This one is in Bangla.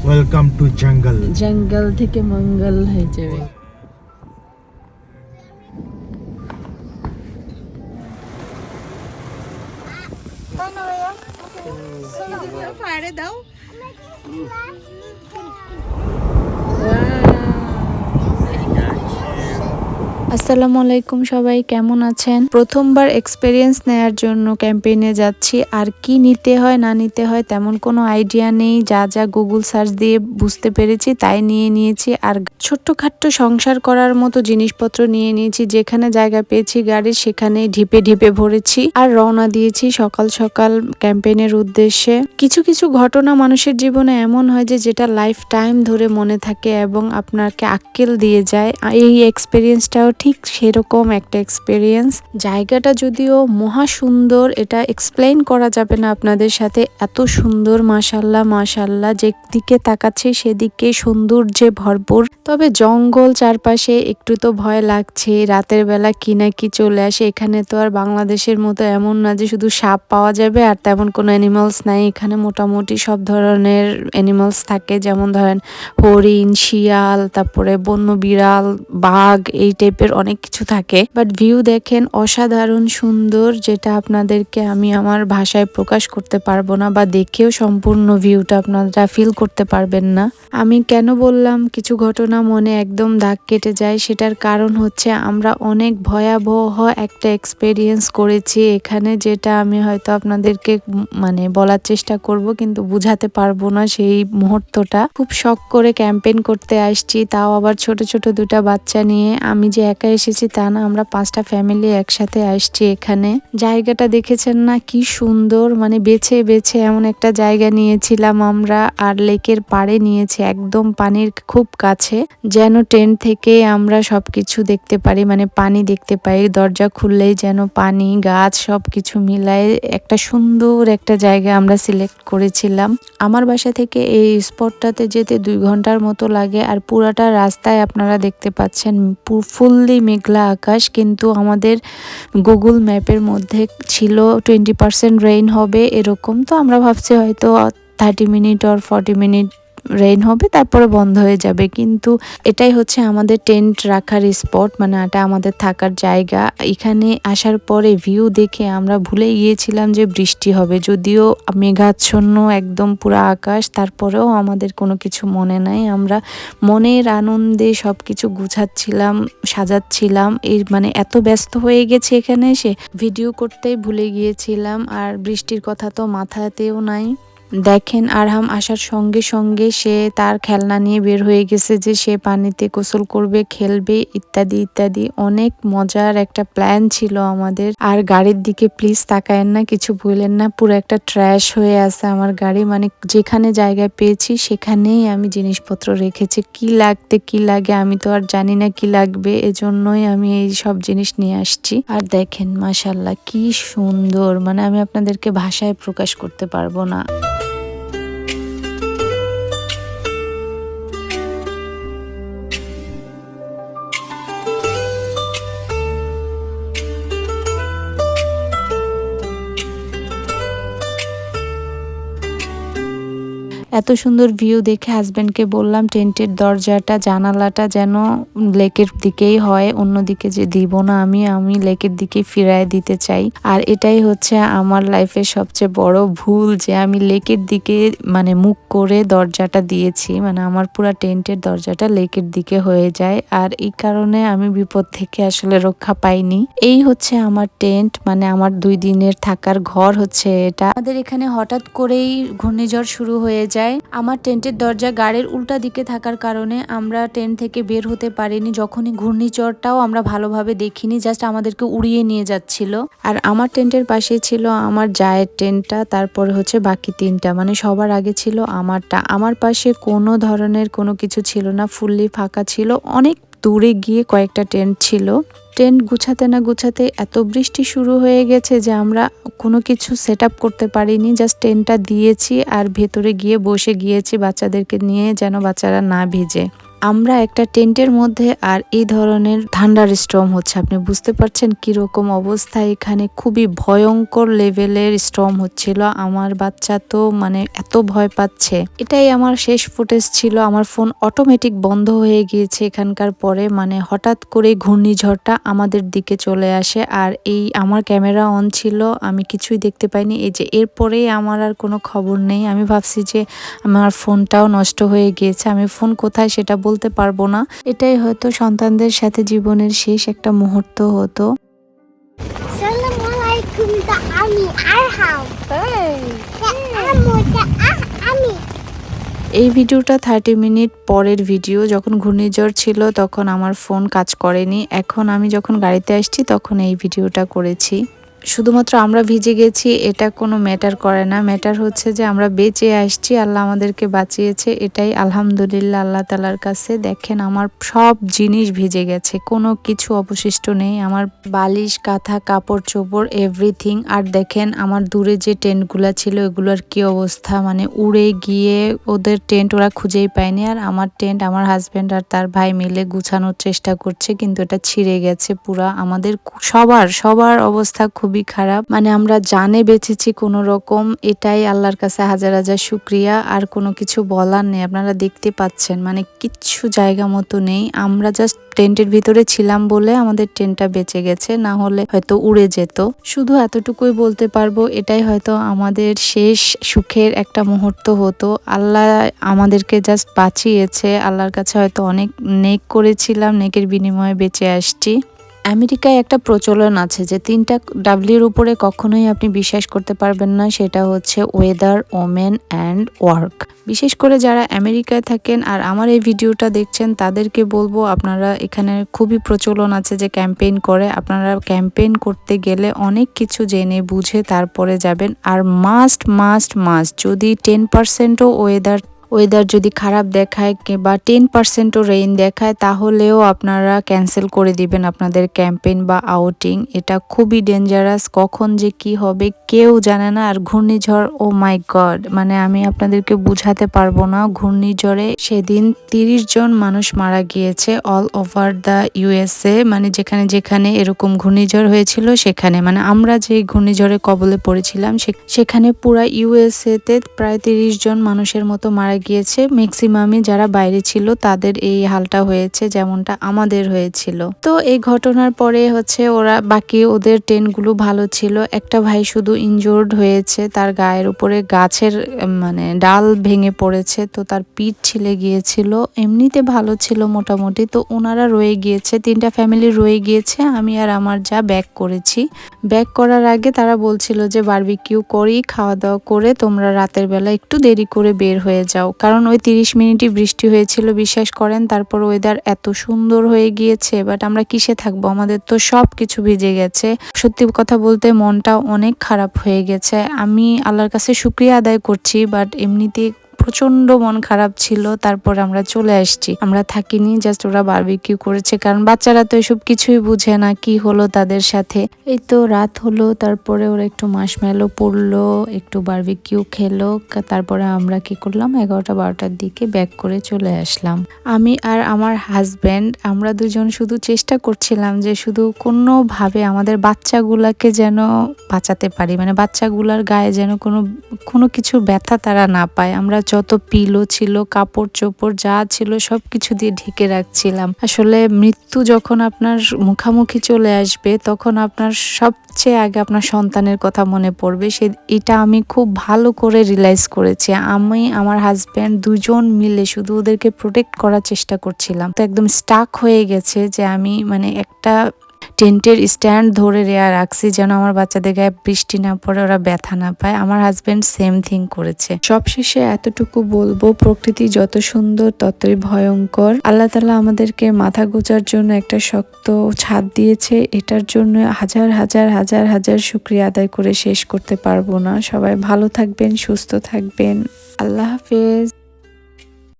ওয়েলকাম টু জঙ্গল। জঙ্গল থেকে মঙ্গল হয়ে যাবে। ফায়ারে দাও। আসসালামু আলাইকুম, সবাই কেমন আছেন? প্রথমবার এক্সপেরিয়েন্স নেয়ার জন্য ক্যাম্পেইনে যাচ্ছি। আর কি নিতে হয় না নিতে হয় তেমন কোনো আইডিয়া নেই। যা যা গুগল সার্চ দিয়ে বুঝতে পেরেছি তাই নিয়ে নিয়েছি। আর ছোট্টখাট্ট সংসার করার মতো জিনিসপত্র নিয়ে নিয়েছি। যেখানে জায়গা পেয়েছি গাড়ির সেখানে ঢিপে ঢিপে ভরেছি আর রওনা দিয়েছি সকাল সকাল ক্যাম্পেইনের উদ্দেশ্যে। কিছু কিছু ঘটনা মানুষের জীবনে এমন হয় যে যেটা লাইফ টাইম ধরে মনে থাকে এবং আপনাকে আক্কেল দিয়ে যায়। এই এক্সপেরিয়েন্সটাও ঠিক সেরকম একটা এক্সপেরিয়েন্স। জায়গাটা যদিও মহা সুন্দর, এটা এক্সপ্লেইন করা যাবে না আপনাদের সাথে। এত সুন্দর, মাশাল্লাহ মাশাল্লাহ, যেদিকে তাকাচ্ছি সেদিকে সৌন্দর্যে ভরপুর। তবে জঙ্গল চারপাশে, একটু তো ভয় লাগছে। রাতের বেলা কি না কি চলে আসে। এখানে তো আর বাংলাদেশের মতো এমন না যে শুধু সাপ পাওয়া যাবে আর তেমন কোনো অ্যানিমালস নাই। এখানে মোটামুটি সব ধরনের অ্যানিমালস থাকে, যেমন ধরেন হরিণ, শিয়াল, তারপরে বন্য বিড়াল, বাঘ, এই টাইপের অনেক কিছু থাকে। বাট ভিউ দেখেন অসাধারণ সুন্দর, যেটা আপনাদেরকে আমি আমার ভাষায় প্রকাশ করতে পারবো না, বা দেখেও সম্পূর্ণ ভিউটা আপনারা ফিল করতে পারবেন না। আমি কেন বললাম কিছু ঘটনা মনে একদম দাগ কেটে যায়, সেটার কারণ হচ্ছে আমরা অনেক ভয়াবহ একটা এক্সপেরিয়েন্স করেছি এখানে, যেটা আমি হয়তো আপনাদেরকে বলার চেষ্টা করব কিন্তু বুঝাতে পারবো না। সেই মুহূর্তটা খুব শখ করে ক্যাম্পেইন করতে আসছি, তাও আবার ছোট ছোট দুটা বাচ্চা নিয়ে। আমি যে একা এসেছি তা না, আমরা 5টা ফ্যামিলি একসাথে আসছি এখানে। জায়গাটা দেখেছেন না কি সুন্দর, বেছে বেছে এমন একটা জায়গা নিয়েছিলাম আমরা। আর লেকের পাড়ে নিয়েছি, একদম পানির খুব কাছে, যেন টেন্ট থেকে আমরা সবকিছু দেখতে পারি, পানি দেখতে পাই। দরজা খুললেই যেন পানি, গাছ, সবকিছু মিলায় একটা সুন্দর একটা জায়গা আমরা সিলেক্ট করেছিলাম। আমার বাসা থেকে এই স্পটটাতে যেতে 2 ঘন্টার মতো লাগে। আর পুরাটা রাস্তায় আপনারা দেখতে পাচ্ছেন ফুললি মেঘলা আকাশ, কিন্তু আমাদের গুগল ম্যাপের মধ্যে ছিল 20% রেইন হবে এরকম। তো আমরা ভাবছি হয়তো 30 মিনিট অর 40 মিনিট রেইন হবে, তারপরে বন্ধ হয়ে যাবে। কিন্তু এটাই হচ্ছে আমাদের টেন্ট রাখার স্পট, এটা আমাদের থাকার জায়গা। এখানে আসার পরে ভিউ দেখে আমরা ভুলে গিয়েছিলাম যে বৃষ্টি হবে, যদিও মেঘাচ্ছন্ন একদম পুরো আকাশ, তারপরেও আমাদের কোনো কিছু মনে নাই। আমরা মনের আনন্দে সবকিছু গুছাচ্ছিলাম, সাজাচ্ছিলাম। এই এত ব্যস্ত হয়ে গেছে এখানে এসে ভিডিও করতেই ভুলে গিয়েছিলাম। আর বৃষ্টির কথা তো মাথাতেও নাই। দেখেন আরহাম আসার সঙ্গে সঙ্গে সে তার খেলনা নিয়ে বের হয়ে গেছে, যে সে পানিতে গোসল করবে, খেলবে, ইত্যাদি ইত্যাদি। অনেক মজার একটা প্ল্যান ছিল আমাদের। আর গাড়ির দিকে প্লিজ তাকায়েন না, কিছু বললেন না, পুরো একটা ট্র্যাশ হয়ে আছে আমার গাড়ি। যেখানে জায়গা পেয়েছি সেখানেই আমি জিনিসপত্র রেখেছি। কি লাগতে কি লাগে আমি তো আর জানি না কি লাগবে, এজন্যই আমি এই সব জিনিস নিয়ে আসছি। আর দেখেন মাশাল্লাহ কি সুন্দর, আমি আপনাদেরকে ভাষায় প্রকাশ করতে পারবো না। এত সুন্দর ভিউ দেখে হাজব্যান্ডকে বললাম টেন্টের দরজাটা, জানালাটা যেন লেকের দিকেই হয়, অন্যদিকে যে দিব না, আমি লেকের দিকে ফিরায় দিতে চাই। আর এটাই হচ্ছে আমার লাইফের সবচেয়ে বড় ভুল, যে আমি লেকের দিকে মুখ করে দরজাটা দিয়েছি। আমার পুরো টেন্টের দরজাটা লেকের দিকে হয়ে যায়, আর এই কারণে আমি বিপদ থেকে আসলে রক্ষা পাইনি। এই হচ্ছে আমার টেন্ট, আমার 2 দিনের থাকার ঘর হচ্ছে এটা। আমাদের এখানে হঠাৎ করেই ঘূর্ণিঝড় শুরু হয়ে যায়। আমার টেন্টের দরজা গাড়ির উল্টা দিকে থাকার কারণে আমরা টেন্ট থেকে বের হতে পারিনি। যখনই ঘূর্ণিঝড়টাও আমরা ভালোভাবে দেখিনি, জাস্ট আমাদেরকে উড়িয়ে নিয়ে যাচ্ছিল। আর আমার টেন্টের পাশে ছিল আমার জায়ের টেন্টটা, তারপরে হচ্ছে বাকি 3টা, সবার আগে ছিল আমারটা। আমার পাশে কোনো ধরনের কোনো কিছু ছিল না, ফুললি ফাঁকা ছিল। অনেক দূরে গিয়ে কয়েকটা টেন্ট ছিল। টেন্ট গুছাতে না গুছাতে এত বৃষ্টি শুরু হয়ে গেছে যে আমরা কোনো কিছু সেট আপ করতে পারিনি। জাস্ট টেন্টটা দিয়েছি আর ভেতরে গিয়ে বসে গিয়েছি বাচ্চাদেরকে নিয়ে, যেন বাচ্চারা না ভিজে। আমরা একটা টেন্টের মধ্যে আর এই ধরনের থান্ডার স্টর্ম হচ্ছে, আপনি বুঝতে পারছেন কিরকম অবস্থা। এখানে খুবই ভয়ঙ্কর লেভেলের স্টর্ম হচ্ছিল। আমার বাচ্চা তো মানে এত ভয় পাচ্ছে। এটাই আমার শেষ ফুটেজ ছিল। আমার ফোন অটোমেটিক বন্ধ হয়ে গিয়েছে এখানকার পরে, মানে হঠাৎ করে ঘূর্ণিঝড়টা আমাদের দিকে চলে আসে আর এই আমার ক্যামেরা অন ছিল, আমি কিছুই দেখতে পাইনি। এই যে এরপরে আমার আর কোনো খবর নেই। আমি ভাবছি যে আমার ফোনটাও নষ্ট হয়ে গিয়েছে, আমি ফোন কোথায় সেটা বলতে পারবো না। এটাই হয়তো সন্তানদের সাথে জীবনের শেষ একটা মুহূর্ত হতো। আসসালামু আলাইকুম দা আমি আরহাম আমি এই ভিডিওটা 30 মিনিট পরের ভিডিও। যখন ঘূর্ণিঝড় ছিল তখন আমার ফোন কাজ করেনি। এখন আমি যখন গাড়িতে আসছি তখন এই ভিডিওটা করেছি। শুধুমাত্র আমরা ভিজে গেছি এটা কোনো ম্যাটার করে না, ম্যাটার হচ্ছে যে আমরা বেঁচে আসছি, আল্লাহ আমাদেরকে বাঁচিয়েছে, এটাই আলহামদুলিল্লাহ আল্লাহ তাআলার কাছে। দেখেন আমার সব জিনিস ভিজে গেছে, কোনো কিছু অবশিষ্ট নেই, আমার বালিশ কাঁথা কাপড় চোপড় এভরিথিং। আর দেখেন আমার দূরে যে টেন্টগুলো ছিল এগুলোর কি অবস্থা, মানে উড়ে গিয়ে ওদের টেন্ট ওরা খুঁজেই পায়নি। আর আমার টেন্ট আমার হাজব্যান্ড আর তার ভাই মিলে গুছানোর চেষ্টা করছে, কিন্তু এটা ছিঁড়ে গেছে পুরা। আমাদের সবার অবস্থা খুবই খারাপ, মানে আমরা জানে বেঁচেছি কোনো রকম, এটাই আল্লাহর কাছে হাজার হাজার শুকরিয়া। আর কোনো কিছু বলার নেই, আপনারা দেখতে পাচ্ছেন মানে কিচ্ছু জায়গা মতো নেই। আমরা জাস্ট টেন্টের ভিতরে ছিলাম বলে আমাদের টেন্টটা বেঁচে গেছে, না হলে হয়তো উড়ে যেত। শুধু এতটুকুই বলতে পারবো, এটাই হয়তো আমাদের শেষ সুখের একটা মুহূর্ত হতো। আল্লাহ আমাদেরকে জাস্ট বাঁচিয়েছে, আল্লাহর কাছে হয়তো অনেক নেক করেছিলাম, নেকের বিনিময়ে বেঁচে আসছি। আমেরিকায় একটা প্রচলন আছে যে 3টা ডাব্লিউর উপরে কখনোই আপনি বিশ্বাস করতে পারবেন না, সেটা হচ্ছে ওয়েদার, ওমেন অ্যান্ড ওয়ার্ক। বিশেষ করে যারা আমেরিকায় থাকেন আর আমার এই ভিডিওটা দেখছেন তাদেরকে বলবো, আপনারা এখানে খুবই প্রচলন আছে যে ক্যাম্পেইন করে, আপনারা ক্যাম্পেইন করতে গেলে অনেক কিছু জেনে বুঝে তারপরে যাবেন। আর মাস্ট মাস্ট মাস্ট যদি 10%ও ওয়েদার যদি খারাপ দেখায় বা 10%ও রেইন দেখায় তাহলেও আপনারা ক্যান্সেল করে দিবেন আপনাদের ক্যাম্পেইন বা আউটিং। এটা খুবই ডেঞ্জারাস, কখন যে কি হবে কেউ জানে না। আর ঘূর্ণিঝড়, ও মাই গড, মানে আমি আপনাদেরকে বুঝাতে পারবো না। ঘূর্ণিঝড়ে সেদিন 30 জন মানুষ মারা গিয়েছে অল ওভার দ্য ইউএসএ, মানে যেখানে যেখানে এরকম ঘূর্ণিঝড় হয়েছিল সেখানে, মানে আমরা যে ঘূর্ণিঝড়ে কবলে পড়েছিলাম সেখানে পুরা ইউএসএ তে প্রায় 30 জন মানুষের মতো মারা গিয়েছে। ম্যাক্সিমামই যারা বাইরে ছিল তাদের এই হালটা হয়েছে যেমনটা আমাদের হয়েছিল। তো এই ঘটনার পরে হচ্ছে বাকি ওদের টেন্টগুলো ভালো ছিল, একটা ভাই শুধু ইনজোর্ড হয়েছে, তার গায়ের উপরে গাছের মানে ডাল ভেঙে পড়েছে, তো তার পিঠ ছিলে গিয়েছিল। এমনিতে ভালো ছিল মোটামুটি, তো ওনারা রয়ে গিয়েছে, 3টা ফ্যামিলি রয়ে গিয়েছে। আমি আর আমার যা ব্যাক করেছি। ব্যাক করার আগে তারা বলছিল যে বারবিকিউ করি, খাওয়া দাওয়া করে তোমরা রাতের বেলা একটু দেরি করে বের হয়ে যাও, কারণ ওই 30 মিনিটই বৃষ্টি হয়েছিল বিশ্বাস করেন। তারপর ওয়েদার এত সুন্দর হয়ে গিয়েছে, বাট আমরা কিসে থাকবো, আমাদের তো সব কিছু ভিজে গেছে। সত্যি কথা বলতে মনটা অনেক খারাপ হয়ে গেছে। আমি আল্লাহর কাছে শুকরিয়া আদায় করছি, বাট এমনিতে প্রচন্ড মন খারাপ ছিল। তারপর আমরা চলে আসছি, আমরা থাকিনি, জাস্ট ওরা বারবিকিউ করেছে, কারণ বাচ্চারা তো এসব কিছুই বুঝে না কি হলো তাদের সাথে। এই তো রাত হলো, তারপরে ওরা একটু মাশমেলো পড়লো, একটু বারবিকিউ খেলো, তারপরে আমরা কি করলাম 11টা-12টার দিকে ব্যাক করে চলে আসলাম। আমি আর আমার হাজব্যান্ড আমরা দুজন শুধু চেষ্টা করছিলাম যে শুধু কোনোভাবে আমাদের বাচ্চাগুলাকে যেন বাঁচাতে পারি, মানে বাচ্চাগুলার গায়ে যেন কোনো কিছু ব্যথা তারা না পায়। আমরা যত পিলো ছিল, কাপড় চোপড় যা ছিল সবকিছু দিয়ে ঢেকে রাখছিলাম। আসলে মৃত্যু যখন আপনার মুখামুখি চলে আসবে তখন আপনার সবচেয়ে আগে আপনার সন্তানের কথা মনে পড়বে। এটা আমি খুব ভালো করে রিয়েলাইজ করেছি। আমি আমার হাজব্যান্ড দুজন মিলে শুধু ওদেরকে প্রোটেক্ট করার চেষ্টা করছিলাম, তো একদম স্টাক হয়ে গেছে যে আমি মানে একটা টেন্টের স্ট্যান্ড ধরে রাখছি যেন আমার বাচ্চাদের গায়ে বৃষ্টি না পড়ে, ওরা ব্যথা না পায়। আমার হাজবেন্ড সেম থিং করেছে। সবশেষে এতটুকু বলবো, প্রকৃতি যত সুন্দর ততই ভয়ঙ্কর। আল্লাহ তাআলা আমাদেরকে মাথা গোঁজার জন্য একটা শক্ত ছাদ দিয়েছে, এটার জন্য হাজার হাজার হাজার হাজার শুকরিয়া আদায় করে শেষ করতে পারবো না। সবাই ভালো থাকবেন, সুস্থ থাকবেন, আল্লাহ হাফেজ।